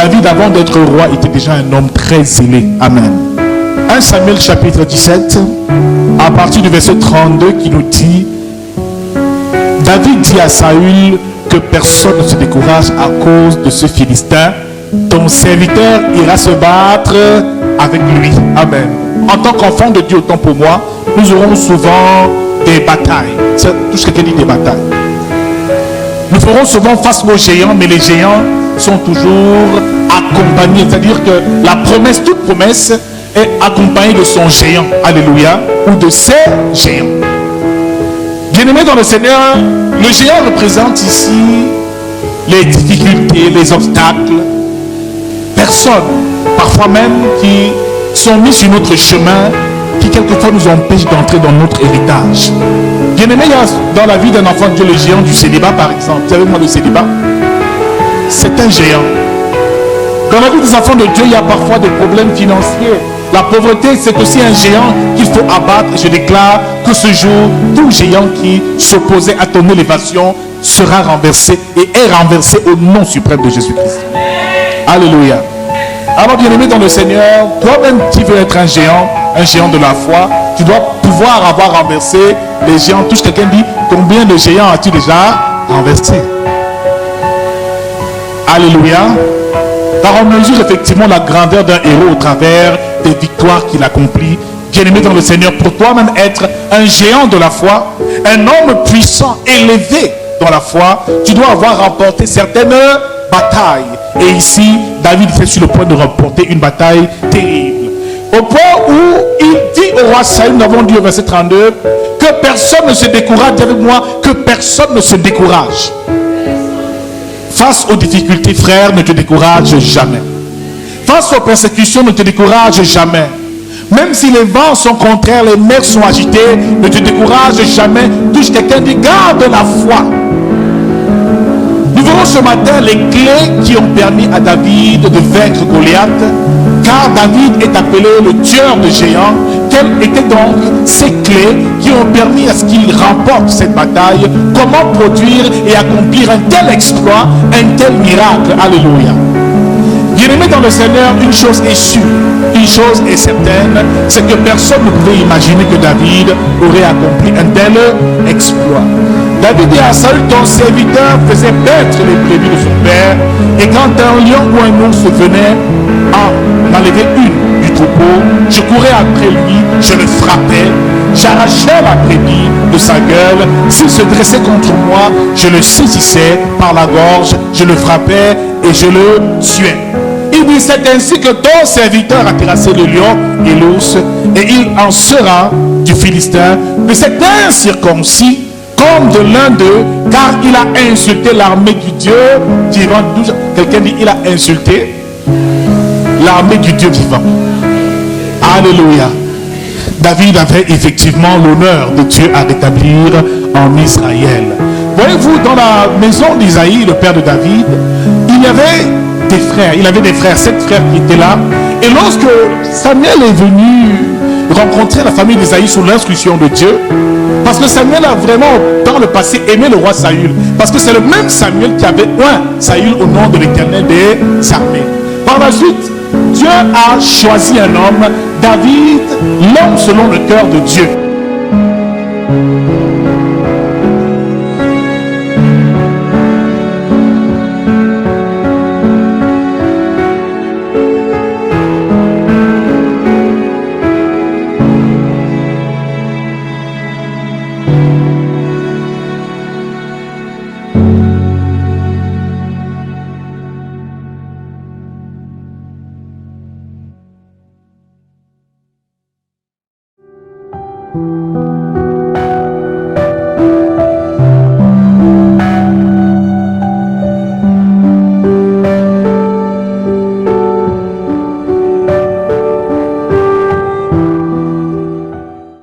David, avant d'être roi, était déjà un homme très zélé. Amen. 1 Samuel chapitre 17, à partir du verset 32, qui nous dit: David dit à Saül que personne ne se décourage à cause de ce Philistin. Ton serviteur ira se battre avec lui. Amen. En tant qu'enfant de Dieu, autant pour moi, nous aurons souvent des batailles. Tout ce que dit des batailles. Nous ferons souvent face aux géants, mais les géants sont toujours accompagnés. C'est-à-dire que la promesse, toute promesse, est accompagnée de son géant. Alléluia. Ou de ses géants. Bien-aimés dans le Seigneur, le géant représente ici les difficultés, les obstacles. Personnes, parfois même, qui sont mis sur notre chemin, qui quelquefois nous empêchent d'entrer dans notre héritage. Bien-aimé, il y a dans la vie d'un enfant de Dieu le géant du célibat, par exemple. Vous savez, moi, le célibat, c'est un géant. Dans la vie des enfants de Dieu, il y a parfois des problèmes financiers. La pauvreté, c'est aussi un géant qu'il faut abattre. Je déclare que ce jour, tout géant qui s'opposait à ton élévation sera renversé et est renversé au nom suprême de Jésus-Christ. Alléluia. Alors, bien-aimé dans le Seigneur, toi-même qui veux être un géant de la foi, tu dois pouvoir avoir renversé les géants. Touche quelqu'un, dit: combien de géants as-tu déjà renversé? Alléluia. Car on mesure effectivement la grandeur d'un héros au travers des victoires qu'il accomplit. Bien-aimé dans le Seigneur, pour toi-même être un géant de la foi, un homme puissant, élevé dans la foi, tu dois avoir remporté certaines batailles. Et ici, David est sur le point de remporter une bataille terrible. Au point où il dit au roi Saül, nous avons dit au verset 32, que personne ne se décourage. Dis avec moi, que personne ne se décourage. Face aux difficultés, frère, ne te décourage jamais. Face aux persécutions, ne te décourage jamais. Même si les vents sont contraires, les mers sont agitées, ne te décourage jamais. Touche quelqu'un, dit: garde la foi. Nous verrons ce matin les clés qui ont permis à David de vaincre Goliath, car David est appelé le tueur de géants. Quelles étaient donc ces clés qui ont permis à ce qu'il remporte cette bataille? Comment produire et accomplir un tel exploit, un tel miracle? Alléluia. Bien-aimé dans le Seigneur, une chose est sûre, une chose est certaine, c'est que personne ne pouvait imaginer que David aurait accompli un tel exploit. David dit à Saül: ton serviteur faisait paître les brebis de son père, et quand un lion ou un ours venait en enlever une du troupeau, je courais après lui, je le frappais, j'arrachais la brebis de sa gueule. S'il se dressait contre moi, je le saisissais par la gorge, je le frappais et je le tuais. Il dit: c'est ainsi que ton serviteur a terrassé le lion et l'ours, et il en sera du Philistin de cet incirconcis comme de l'un d'eux, car il a insulté l'armée du Dieu vivant. Quelqu'un dit: il a insulté l'armée du Dieu vivant. Alléluia. David avait effectivement l'honneur de Dieu à rétablir en Israël. Voyez-vous, dans la maison d'Isaïe, le père de David, il y avait des frères. Il avait des frères, 7 frères qui étaient là. Et lorsque Samuel est venu rencontrer la famille d'Isaïe sous l'instruction de Dieu, parce que Samuel a vraiment, dans le passé, aimé le roi Saül. Parce que c'est le même Samuel qui avait oint Saül au nom de l'Éternel des armées. Par la suite, Dieu a choisi un homme, David, l'homme selon le cœur de Dieu.